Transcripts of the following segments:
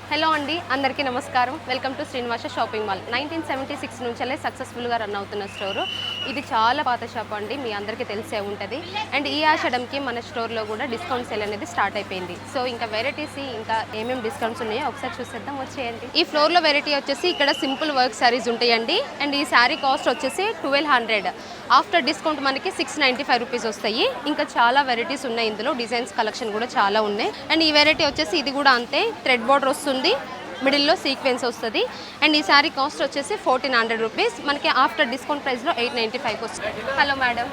Hello అండి, అందరికీ నమస్కారం. Welcome to Srinivasa shopping mall. 1976 నుంచే సక్సెస్ఫుల్గా రన్ అవుతున్న స్టోరు. ఇది చాలా పాత షాప్ అండి, మీ అందరికీ తెలిసే ఉంటుంది. అండ్ ఈ ఆషాఢంకి మన స్టోర్లో కూడా డిస్కౌంట్ సేల్ అనేది స్టార్ట్ అయిపోయింది. సో ఇంకా వెరైటీస్ ఇంకా ఏమేమి డిస్కౌంట్స్ ఉన్నాయో ఒకసారి చూసేద్దాం, వచ్చేయండి. ఈ ఫ్లోర్లో వెరైటీ వచ్చేసి ఇక్కడ సింపుల్ వర్క్ శారీస్ ఉంటాయండి. అండ్ ఈ శారీ కాస్ట్ వచ్చేసి 1200. ఆఫ్టర్ డిస్కౌంట్ మనకి 695 రూపీస్ వస్తాయి. ఇంకా చాలా వెరైటీస్ ఉన్నాయి ఇందులో, డిజైన్స్ కలెక్షన్ కూడా చాలా ఉన్నాయి. అండ్ ఈ వెరైటీ వచ్చేసి ఇది కూడా అంతే, థ్రెడ్ బార్డర్ వస్తుంది, మిడిల్లో సీక్వెన్స్ వస్తుంది. అండ్ ఈ శారీ కాస్ట్ వచ్చేసి 1400 రూపీస్. మనకి ఆఫ్టర్ డిస్కౌంట్ ప్రైస్లో 895 వస్తుంది. హలో మేడం,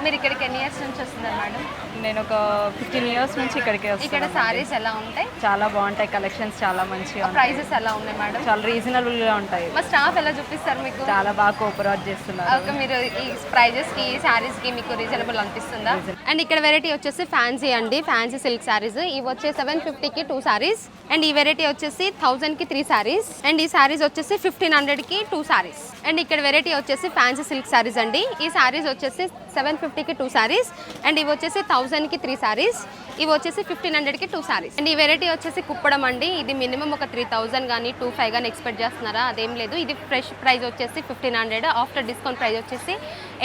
మీరు ఇక్కడికి ఎన్ని ఇయర్స్ నుంచి వస్తున్నారు మేడం? నేను ఒక 15 ఇయర్స్ నుంచి ఇక్కడికి వస్తాను. ఇక్కడ సారీస్ ఎలా ఉంటాయి? చాలా బాగుంటాయి, కలెక్షన్స్ చాలా మంచిగా ఉంటాయి. ప్రైజెస్ ఎలా ఉన్నాయి మేడం? చాలా రీజనబుల్గా ఉంటాయి. మా స్టాఫ్ ఎలా చూపిస్తారు మీకు? చాలా బాగా కోఆపరేట్ చేస్తున్నారు. ఓకే, మీరు ఈ ప్రైజెస్కి ఈ శారీస్కి మీకు రీజనబుల్ అనిపిస్తుందా? అండ్ ఇక్కడ వెరైటీ వచ్చేసి ఫ్యాన్సీ అండి, ఫ్యాన్సీ సిల్క్ శారీస్. ఇవి వచ్చే 750కి 2 శారీస్. అండ్ ఈ వెరైటీ వచ్చేసి 1000కి 3 శారీస్. అండ్ ఈ శారీస్ వచ్చేసి 1500కి 2 శారీస్. అండ్ ఇక్కడ వెరైటీ వచ్చేసి ఫ్యాన్సీ సిల్క్ శారీస్ అండి. ఈ శారీస్ వచ్చేసి 750కి 2 శారీస్. అండ్ ఇవి వచ్చేసి 1000కి 3 శారీస్. ఇవి వచ్చేసి 1500కి 2 శారీస్. అండ్ ఈ వెరైటీ వచ్చేసి కుప్పడం అండి. ఇది మినిమం ఒక 3000 కానీ 2500 కానీ ఎక్స్పెక్ట్ చేస్తున్నారా? అదేం లేదు. ఇది ఫ్రెష్ ప్రైస్ వచ్చేసి 1500. ఆఫ్టర్ డిస్కౌంట్ ప్రైస్ వచ్చేసి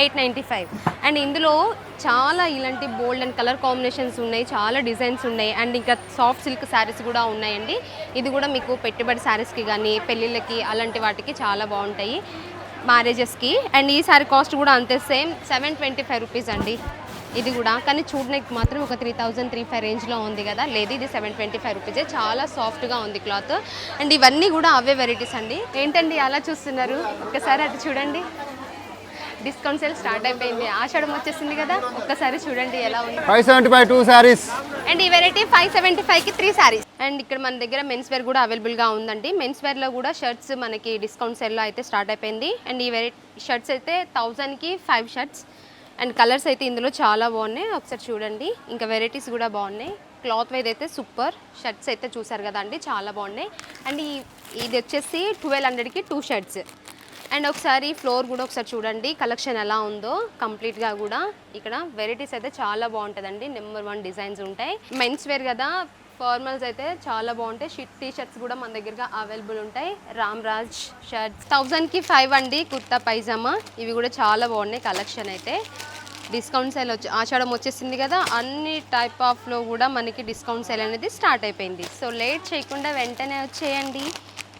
895. అండ్ ఇందులో చాలా ఇలాంటి బోల్డ్ అండ్ కలర్ కాంబినేషన్స్ ఉన్నాయి, చాలా డిజైన్స్ ఉన్నాయి. అండ్ ఇంకా సాఫ్ట్ సిల్క్ శారీస్ కూడా ఉన్నాయండి. ఇది కూడా మీకు పెట్టుబడి శారీస్కి కానీ పెళ్ళిళ్ళకి అలాంటి వాటికి చాలా బాగుంటాయి, మ్యారేజెస్కి. అండ్ ఈ శారీ కాస్ట్ కూడా అంతే, సేమ్ 725 రూపీస్ అండి. ఇది కూడా కానీ చూడడానికి మాత్రం ఒక 3000-3500 రేంజ్లో ఉంది కదా, లేదు ఇది 725 రూపీసే. చాలా సాఫ్ట్గా ఉంది క్లాత్. అండ్ ఇవన్నీ కూడా అవే వెరైటీస్ అండి. ఏంటండి అలా చూస్తున్నారు? ఒక్కసారి అటు చూడండి, డిస్కౌంట్ సేల్ స్టార్ట్ అయిపోయింది, ఆషాఢం వచ్చేసింది కదా. ఒక్కసారి చూడండి ఎలా ఉంది. 575 2 సారీస్. అండ్ ఈ వెరైటీ 575కి 3 సారీస్. అండ్ ఇక్కడ మన దగ్గర మెన్స్ వేర్ కూడా అవైలబుల్గా ఉందండి. మెన్స్ వేర్లో కూడా షర్ట్స్ మనకి డిస్కౌంట్ సేల్లో అయితే స్టార్ట్ అయిపోయింది. అండ్ ఈ వెరైటీ షర్ట్స్ అయితే 1000కి 5 షర్ట్స్. అండ్ కలర్స్ అయితే ఇందులో చాలా బాగున్నాయి, ఒకసారి చూడండి. ఇంకా వెరైటీస్ కూడా బాగున్నాయి. క్లాత్ వైజ్ అయితే సూపర్. షర్ట్స్ అయితే చూసారు కదా అండి, చాలా బాగున్నాయి. అండ్ ఇది వచ్చేసి 1200కి 2 షర్ట్స్. అండ్ ఒకసారి ఫ్లోర్ కూడా ఒకసారి చూడండి, కలెక్షన్ ఎలా ఉందో కంప్లీట్గా కూడా. ఇక్కడ వెరైటీస్ అయితే చాలా బాగుంటుందండి, నెంబర్ 1 డిజైన్స్ ఉంటాయి. మెన్స్ వేర్ కదా, ఫార్మల్స్ అయితే చాలా బాగుంటాయి. టీ షర్ట్స్ కూడా మన దగ్గరగా అవైలబుల్ ఉంటాయి. రామ్రాజ్ షర్ట్స్ 1000కి 5 అండి. కుర్తా పైజామా ఇవి కూడా చాలా బాగున్నాయి. కలెక్షన్ అయితే డిస్కౌంట్ సేల్ ఆషాఢం వచ్చేసింది కదా, అన్ని టైప్ ఆఫ్లో కూడా మనకి డిస్కౌంట్ సేల్ అనేది స్టార్ట్ అయిపోయింది. సో లేట్ చేయకుండా వెంటనే వచ్చేయండి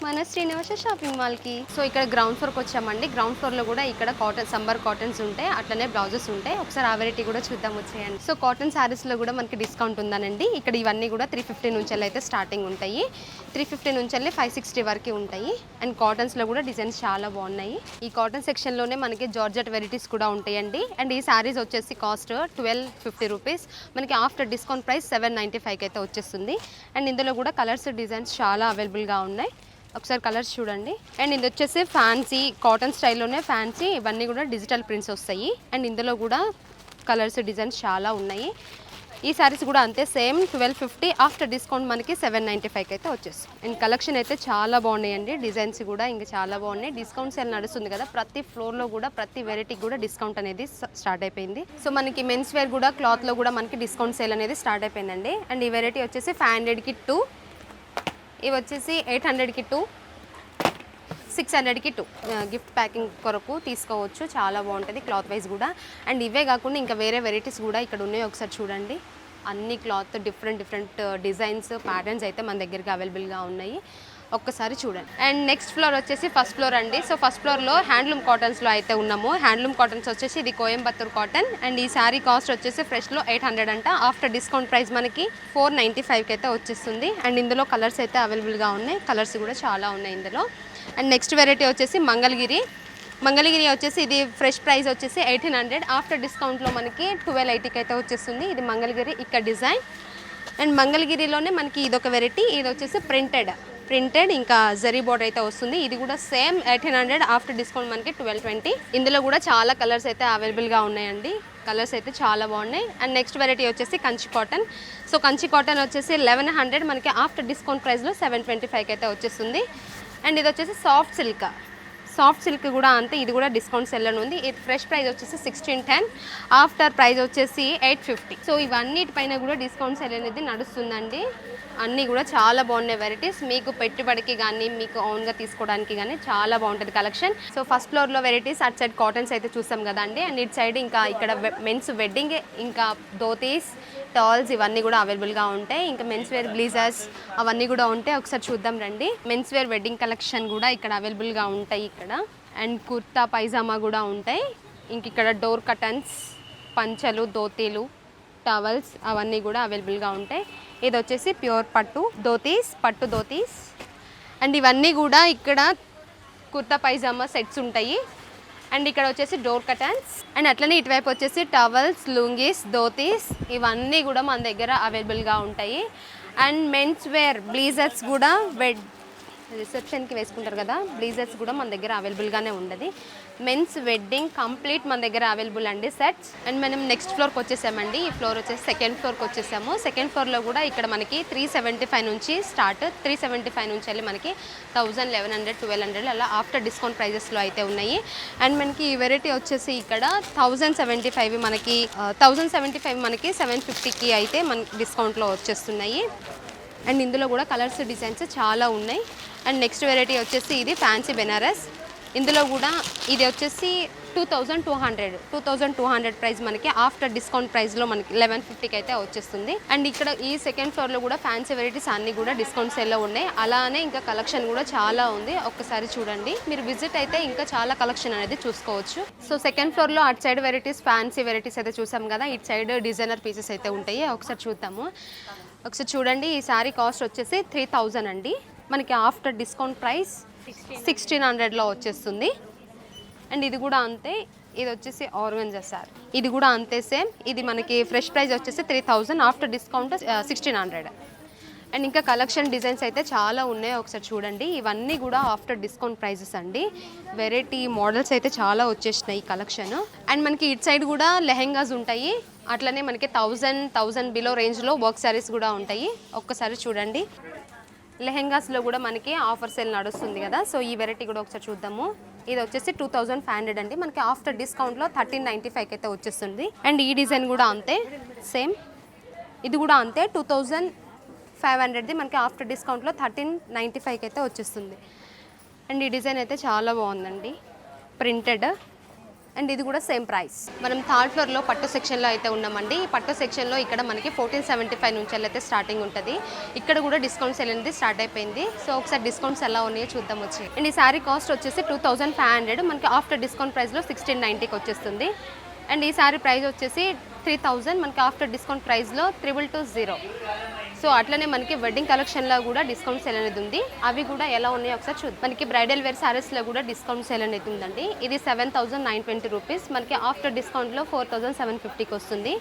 మన శ్రీనివాస షాపింగ్ మాల్కి. సో ఇక్కడ గ్రౌండ్ ఫ్లోర్కి వచ్చామండి. గ్రౌండ్ ఫ్లోర్లో కూడా ఇక్కడ కాటన్ సమ్మర్ కాటన్స్ ఉంటాయి, అట్లనే బ్లౌజెస్ ఉంటాయి. ఒకసారి ఆ వెరైటీ కూడా చూద్దాం, వచ్చేయండి. సో కాటన్ శారీస్లో కూడా మనకి డిస్కౌంట్ ఉందనండి. ఇక్కడ ఇవన్నీ కూడా 350 నుంచి అయితే స్టార్టింగ్ ఉంటాయి. 350 నుంచి 560 వరకు ఉంటాయి. అండ్ కాటన్స్లో కూడా డిజైన్స్ చాలా బాగున్నాయి. ఈ కాటన్ సెక్షన్లోనే మనకి జార్జెట్ వెరైటీస్ కూడా ఉంటాయండి. అండ్ ఈ శారీస్ వచ్చేసి కాస్ట్ 1250 రూపీస్. మనకి ఆఫ్టర్ డిస్కౌంట్ ప్రైస్ 795కి అయితే వచ్చేస్తుంది. అండ్ ఇందులో కూడా కలర్స్ డిజైన్స్ చాలా అవైలబుల్గా ఉన్నాయి, ఒకసారి కలర్స్ చూడండి. అండ్ ఇది వచ్చేసి ఫ్యాన్సీ కాటన్ స్టైల్లోనే ఫ్యాన్సీ, ఇవన్నీ కూడా డిజిటల్ ప్రింట్స్ వస్తాయి. అండ్ ఇందులో కూడా కలర్స్ డిజైన్స్ చాలా ఉన్నాయి. ఈ శారీస్ కూడా అంతే, సేమ్ 1250. ఆఫ్టర్ డిస్కౌంట్ మనకి 795కి అయితే వచ్చేస్తుంది. అండ్ కలెక్షన్ అయితే చాలా బాగున్నాయండి, డిజైన్స్ కూడా ఇంకా చాలా బాగున్నాయి. డిస్కౌంట్ సేల్ నడుస్తుంది కదా, ప్రతి ఫ్లోర్లో కూడా ప్రతి వెరైటీకి కూడా డిస్కౌంట్ అనేది స్టార్ట్ అయిపోయింది. సో మనకి మెన్స్ వేర్ కూడా క్లాత్లో కూడా మనకి డిస్కౌంట్ సేల్ అనేది స్టార్ట్ అయిపోయిందండి. అండ్ ఈ వెరైటీ వచ్చేసి 500కి 2, ఇవి వచ్చేసి 800కి 2, 600కి 2. గిఫ్ట్ ప్యాకింగ్ కొరకు తీసుకోవచ్చు, చాలా బాగుంటుంది క్లాత్ వైజ్ కూడా. అండ్ ఇవే కాకుండా ఇంకా వేరే వెరైటీస్ కూడా ఇక్కడ ఉన్నాయి, ఒకసారి చూడండి. అన్ని క్లాత్ డిఫరెంట్ డిజైన్స్ ప్యాటర్న్స్ అయితే మన దగ్గరికి అవైలబుల్గా ఉన్నాయి, ఒక్కసారి చూడండి. అండ్ నెక్స్ట్ ఫ్లోర్ వచ్చేసి ఫస్ట్ ఫ్లోర్ అండి. సో ఫస్ట్ ఫ్లోర్లో హ్యాండ్లూమ్ కాటన్స్లో అయితే ఉన్నాము. హ్యాండ్లూమ్ కాటన్స్ వచ్చేసి ఇది కోయంబత్తూర్ కాటన్. అండ్ ఈ శారీ కాస్ట్ వచ్చేసి ఫ్రెష్లో 800 అంట. ఆఫ్టర్ డిస్కౌంట్ ప్రైస్ మనకి 495కి అయితే వచ్చేస్తుంది. అండ్ ఇందులో కలర్స్ అయితే అవైలబుల్గా ఉన్నాయి, కలర్స్ కూడా చాలా ఉన్నాయి ఇందులో. అండ్ నెక్స్ట్ వెరైటీ వచ్చేసి మంగళగిరి వచ్చేసి ఇది ఫ్రెష్ ప్రైస్ వచ్చేసి 1800. ఆఫ్టర్ డిస్కౌంట్లో మనకి 1280కి అయితే వచ్చేస్తుంది. ఇది మంగళగిరి ఇక్కడ డిజైన్. అండ్ మంగళగిరిలోనే మనకి ఇదొక వెరైటీ, ఇది వచ్చేసి ప్రింటెడ్ ఇంకా జరీ బోర్డర్ అయితే వస్తుంది. ఇది కూడా సేమ్ 1800. ఆఫ్టర్ డిస్కౌంట్ మనకి 1220. ఇందులో కూడా చాలా కలర్స్ అయితే అవైలబుల్గా ఉన్నాయండి, కలర్స్ అయితే చాలా బాగున్నాయి. అండ్ నెక్స్ట్ వెరైటీ వచ్చేసి Kanchi cotton. So Kanchi cotton వచ్చేసి 1100, మనకి ఆఫ్టర్ డిస్కౌంట్ ప్రైస్లో 725కి అయితే వచ్చేస్తుంది. అండ్ ఇది వచ్చేసి సాఫ్ట్ సిల్క్ కూడా అంతే, ఇది కూడా డిస్కౌంట్ సెల్లో ఉంది. ఇది ఫ్రెష్ ప్రైస్ వచ్చేసి 1610, ఆఫ్టర్ ప్రైస్ వచ్చేసి 850. సో ఇవన్నిటిపైన కూడా డిస్కౌంట్ సెల్ అనేది నడుస్తుందండి. అన్నీ కూడా చాలా బాగున్నాయి వెరైటీస్. మీకు పెట్టుబడికి కానీ మీకు ఓన్గా తీసుకోవడానికి కానీ చాలా బాగుంటుంది కలెక్షన్. సో ఫస్ట్ ఫ్లోర్లో వెరైటీస్, అటు సైడ్ కాటన్స్ అయితే చూస్తాం కదండి. అండ్ ఇటు సైడ్ ఇంకా ఇక్కడ మెన్స్ వెడ్డింగ్, ఇంకా ధోతీస్, టాల్స్ ఇవన్నీ కూడా అవైలబుల్గా ఉంటాయి. ఇంకా మెన్స్ వేర్ బ్లీజర్స్ అవన్నీ కూడా ఉంటాయి. ఒకసారి చూద్దాం రండి. మెన్స్ వేర్ వెడ్డింగ్ కలెక్షన్ కూడా ఇక్కడ అవైలబుల్గా ఉంటాయి ఇక్కడ. అండ్ కుర్తా పైజామా కూడా ఉంటాయి. ఇంక ఇక్కడ డోర్ కటన్స్, పంచలు, ధోతీలు, టవల్స్ అవన్నీ కూడా అవైలబుల్గా ఉంటాయి. ఇది వచ్చేసి ప్యూర్ పట్టు ధోతీస్, పట్టు ధోతీస్. అండ్ ఇవన్నీ కూడా ఇక్కడ కుర్తా పైజామా సెట్స్ ఉంటాయి. అండ్ ఇక్కడ వచ్చేసి డోర్ కటన్స్. అండ్ అట్లనే ఇటువైపు వచ్చేసి టవల్స్, లుంగీస్, ధోతీస్ ఇవన్నీ కూడా మన దగ్గర అవైలబుల్గా ఉంటాయి. అండ్ మెన్స్ వేర్ బ్లీజర్స్ కూడా రిసెప్షన్కి వేసుకుంటారు కదా, బ్లీజర్స్ కూడా మన దగ్గర అవైలబుల్గానే ఉండదు. మెన్స్ వెడ్డింగ్ కంప్లీట్ మన దగ్గర అవైలబుల్ అండి సెట్స్. అండ్ మనం నెక్స్ట్ ఫ్లోర్కి వచ్చేసామండి. ఈ ఫ్లోర్ వచ్చేసి సెకండ్ ఫ్లోర్కి వచ్చేసాము. సెకండ్ ఫ్లోర్లో కూడా ఇక్కడ మనకి 375 నుంచి స్టార్ట్, 375 నుంచి వెళ్ళి మనకి 1000, 1100, 1200 అలా ఆఫ్టర్ డిస్కౌంట్ ప్రైజెస్లో అయితే ఉన్నాయి. అండ్ మనకి ఈ వెరైటీ వచ్చేసి ఇక్కడ 1075 మనకి 1075 మనకి 750కి అయితే మనకి డిస్కౌంట్లో వచ్చేస్తున్నాయి. అండ్ ఇందులో కూడా కలర్స్, డిజైన్స్ చాలా ఉన్నాయి. అండ్ నెక్స్ట్ వెరైటీ వచ్చేసి ఇది ఫ్యాన్సీ బెనారస్. ఇందులో కూడా ఇది వచ్చేసి 2200 ప్రైస్ మనకి ఆఫ్టర్ డిస్కౌంట్ ప్రైస్లో మనకి 1150కి అయితే వచ్చేస్తుంది. అండ్ ఇక్కడ ఈ సెకండ్ ఫ్లోర్లో కూడా ఫ్యాన్సీ వెరైటీస్ అన్నీ కూడా డిస్కౌంట్ సేల్లో ఉన్నాయి. అలానే ఇంకా కలెక్షన్ కూడా చాలా ఉంది, ఒక్కసారి చూడండి. మీరు విజిట్ అయితే ఇంకా చాలా కలెక్షన్ అనేది చూసుకోవచ్చు. సో సెకండ్ ఫ్లోర్లో అటు సైడ్ వెరైటీస్, ఫ్యాన్సీ వెరైటీస్ అయితే చూసాం కదా, ఇటు సైడ్ డిజైనర్ పీసెస్ అయితే ఉంటాయి. ఒకసారి చూద్దాము. ఒకసారి చూడండి. ఈ శారీ కాస్ట్ వచ్చేసి 3000 అండి. మనకి ఆఫ్టర్ డిస్కౌంట్ ప్రైస్ 1600లో వచ్చేస్తుంది. అండ్ ఇది కూడా అంతే, ఇది వచ్చేసి ఆర్గంజా సారీ, ఇది కూడా అంతే సేమ్. ఇది మనకి ఫ్రెష్ ప్రైస్ వచ్చేసి 3000, ఆఫ్టర్ డిస్కౌంట్ 1600. అండ్ ఇంకా కలెక్షన్, డిజైన్స్ అయితే చాలా ఉన్నాయి, ఒకసారి చూడండి. ఇవన్నీ కూడా ఆఫ్టర్ డిస్కౌంట్ ప్రైజెస్ అండి. వెరైటీ మోడల్స్ అయితే చాలా వచ్చేసినాయి ఈ కలెక్షన్. అండ్ మనకి ఇటు సైడ్ కూడా లెహెంగాస్ ఉంటాయి. అట్లనే మనకి 1000 బిలో రేంజ్లో వర్క్ శారీస్ కూడా ఉంటాయి. ఒక్కసారి చూడండి. లెహెంగాస్లో కూడా మనకి ఆఫర్ సేల్ నడుస్తుంది కదా, సో ఈ వెరైటీ కూడా ఒకసారి చూద్దాము. ఇది వచ్చేసి 2500 అండి. మనకి ఆఫ్టర్ డిస్కౌంట్లో 1395కి అయితే వచ్చేస్తుంది. అండ్ ఈ డిజైన్ కూడా అంతే సేమ్, ఇది కూడా అంతే 2500ది మనకి ఆఫ్టర్ డిస్కౌంట్లో 1395కి అయితే వచ్చేస్తుంది. అండ్ ఈ డిజైన్ అయితే చాలా బాగుందండి, ప్రింటెడ్. అండ్ ఇది కూడా సేమ్ ప్రైస్. మనం థర్డ్ ఫ్లోర్లో పట్టు సెక్షన్లో అయితే ఉన్నామండి. ఈ పట్టు సెక్షన్లో ఇక్కడ మనకి 1475 నుంచి అయితే స్టార్టింగ్ ఉంటుంది. ఇక్కడ కూడా డిస్కౌంట్స్ అనేది స్టార్ట్ అయిపోయింది. సో ఒకసారి డిస్కౌంట్స్ ఎలా ఉన్నాయో చూద్దాం వచ్చి. అండ్ ఈ శారీ కాస్ట్ వచ్చేసి 2500, మనకి ఆఫ్టర్ డిస్కౌంట్ ప్రైస్లో 1690కి వచ్చేస్తుంది. అండ్ ఈ శారీ ప్రైస్ వచ్చేసి 3000, మనకి ఆఫ్టర్ డిస్కౌంట్ ప్రైస్లో 2220. సో అట్లనే మనకి వెడ్డింగ్ కలెక్షన్లో కూడా డిస్కౌంట్ సేల్ అనేది ఉంది. అవి కూడా ఎలా ఉన్నాయో ఒకసారి చూద్దాం. మనకి బ్రైడల్ వేర్ శారీస్లో కూడా డిస్కౌంట్ సేల్ అనేది ఉందండి. ఇది 7920 రూపీస్, మనకి ఆఫ్టర్ డిస్కౌంట్లో 4750కి వస్తుంది.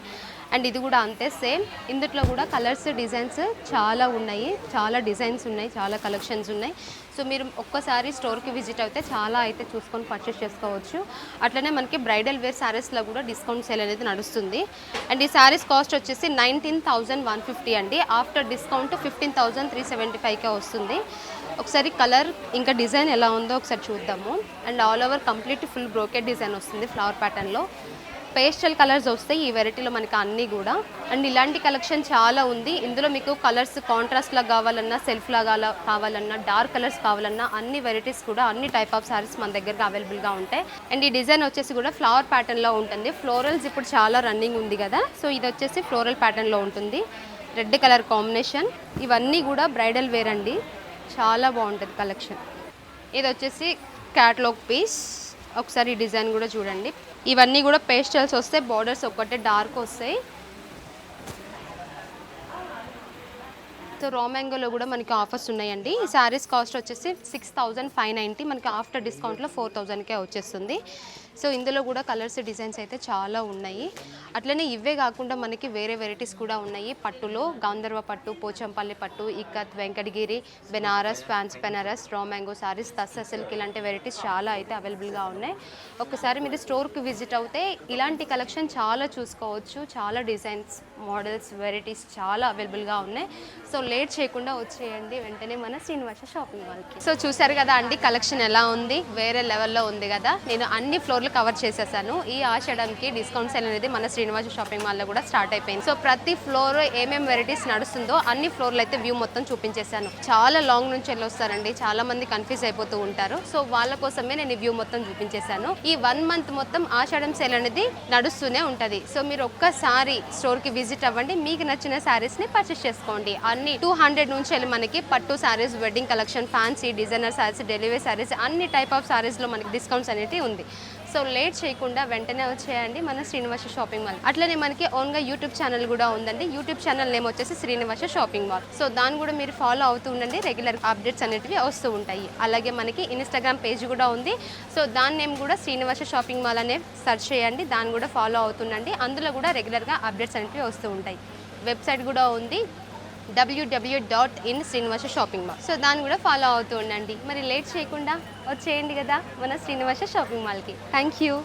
అండ్ ఇది కూడా అంతే సేమ్. ఇందులో కూడా కలర్స్, డిజైన్స్ చాలా ఉన్నాయి, చాలా డిజైన్స్ ఉన్నాయి, చాలా కలెక్షన్స్ ఉన్నాయి. సో మీరు ఒక్కసారి స్టోర్కి విజిట్ అయితే చాలా అయితే చూసుకొని పర్చేస్ చేసుకోవచ్చు. అట్లనే మనకి బ్రైడల్ వేర్ శారీస్లో కూడా డిస్కౌంట్ సేల్ అనేది నడుస్తుంది. అండ్ ఈ శారీస్ కాస్ట్ వచ్చేసి 19150 అండి. ఆఫ్టర్ డిస్కౌంట్ 15375కే వస్తుంది. ఒకసారి కలర్ ఇంకా డిజైన్ ఎలా ఉందో ఒకసారి చూద్దాము. And all over complete full brocade design వస్తుంది ఫ్లవర్ ప్యాటర్న్లో. పేస్టల్ కలర్స్ వస్తాయి ఈ వెరైటీలో మనకి అన్నీ కూడా. అండ్ ఇలాంటి కలెక్షన్ చాలా ఉంది. ఇందులో మీకు కలర్స్ కాంట్రాస్ట్లా కావాలన్నా, సెల్ఫ్లా కావాలన్నా, డార్క్ కలర్స్ కావాలన్నా అన్ని వెరైటీస్ కూడా, అన్ని టైప్ ఆఫ్ సారీస్ మన దగ్గర అవైలబుల్గా ఉంటాయి. అండ్ ఈ డిజైన్ వచ్చేసి కూడా ఫ్లవర్ ప్యాటర్న్లో ఉంటుంది. ఫ్లోరల్స్ ఇప్పుడు చాలా రన్నింగ్ ఉంది కదా, సో ఇది వచ్చేసి ఫ్లోరల్ ప్యాటర్న్లో ఉంటుంది. Red colour combination. ఇవన్నీ కూడా బ్రైడల్ వేర్ అండి, చాలా బాగుంటుంది కలెక్షన్. ఇది వచ్చేసి క్యాటలాగ్ పీస్. ఒకసారి ఈ డిజైన్ కూడా చూడండి. ఇవన్నీ కూడా పేస్టల్స్ వస్తాయి, బార్డర్స్ ఒక్కటే డార్క్ వస్తాయి. సో రా మ్యాంగోలో కూడా మనకి ఆఫర్స్ ఉన్నాయండి. ఈ శారీస్ కాస్ట్ వచ్చేసి 6590, మనకి ఆఫ్టర్ డిస్కౌంట్లో 4000కే వచ్చేస్తుంది. సో ఇందులో కూడా కలర్స్ డిజైన్స్ అయితే చాలా ఉన్నాయి. అట్లనే ఇవే కాకుండా మనకి వేరే వెరైటీస్ కూడా ఉన్నాయి. పట్టులో గాంధర్వ పట్టు, పోచంపల్లి పట్టు, ikat, Venkatagiri, Banaras, fancy Banaras, raw mango sarees, tussar silk ఇలాంటి వెరైటీస్ చాలా అయితే అవైలబుల్గా ఉన్నాయి. ఒకసారి మీరు స్టోర్కి విజిట్ అవుతే ఇలాంటి కలెక్షన్ చాలా చూసుకోవచ్చు. చాలా డిజైన్స్, మోడల్స్, వెరైటీస్ చాలా అవైలబుల్గా ఉన్నాయి. సో లేట్ చేయకుండా వచ్చేయండి వెంటనే మన శ్రీనివాస షాపింగ్ మాల్కి. సో చూసారు కదా అండి కలెక్షన్ ఎలా ఉంది, వేరే లెవెల్లో ఉంది కదా. నేను అన్ని ఫ్లోర్లు కవర్ చేసేసాను. ఈ ఆషాఢంకి డిస్కౌంట్ సేల్ అనేది మన శ్రీనివాస షాపింగ్ మాల్లో కూడా స్టార్ట్ అయిపోయింది. సో ప్రతి ఫ్లోర్ ఏమేమి వెరైటీస్ నడుస్తుందో అన్ని ఫ్లోర్లు అయితే వ్యూ మొత్తం చూపించేశాను. చాలా లాంగ్ నుంచి వెళ్ళి వస్తారండి, చాలా మంది కన్ఫ్యూజ్ అయిపోతూ ఉంటారు. సో వాళ్ళ కోసమే నేను వ్యూ మొత్తం చూపించేశాను. ఈ 1 మంత్ మొత్తం ఆషాఢం సేల్ అనేది నడుస్తూనే ఉంటుంది. సో మీరు ఒక్కసారి స్టోర్కి విజిట్ అవ్వండి, మీకు నచ్చిన శారీస్ని పర్చేస్ చేసుకోండి. అన్ని 200 నుంచి వెళ్ళి మనకి పట్టు saris, wedding collection, fancy, designer saris, delivery saris, అన్ని టైప్ ఆఫ్ శారీస్లో మనకి డిస్కౌంట్స్ అనేది ఉంది. సో లేట్ చేయకుండా వెంటనే వచ్చేయండి మన శ్రీనివాస షాపింగ్ మాల్. అట్లనే మనకి ఓన్గా యూట్యూబ్ ఛానల్ కూడా ఉందండి. యూట్యూబ్ ఛానల్ నేమ్ వచ్చేసి శ్రీనివాస షాపింగ్ మాల్. సో దాన్ని కూడా మీరు ఫాలో అవుతూ ఉండండి, రెగ్యులర్ అప్డేట్స్ అనేటివి వస్తూ ఉంటాయి. అలాగే మనకి ఇన్స్టాగ్రామ్ పేజ్ కూడా ఉంది. సో దాని నేమ్ కూడా శ్రీనివాస షాపింగ్ మాల్ అనే సెర్చ్ చేయండి, దాన్ని కూడా ఫాలో అవుతుండండి. అందులో కూడా రెగ్యులర్గా అప్డేట్స్ అనేటివి వస్తూ ఉంటాయి. వెబ్సైట్ కూడా ఉంది www.in Srinivasa shopping mall. So దాన్ని కూడా ఫాలో అవుతూ ఉండండి. మరి లేట్ చేయకుండా వచ్చేయండి కదా మన శ్రీనివాస షాపింగ్ మాల్కి. Thank you.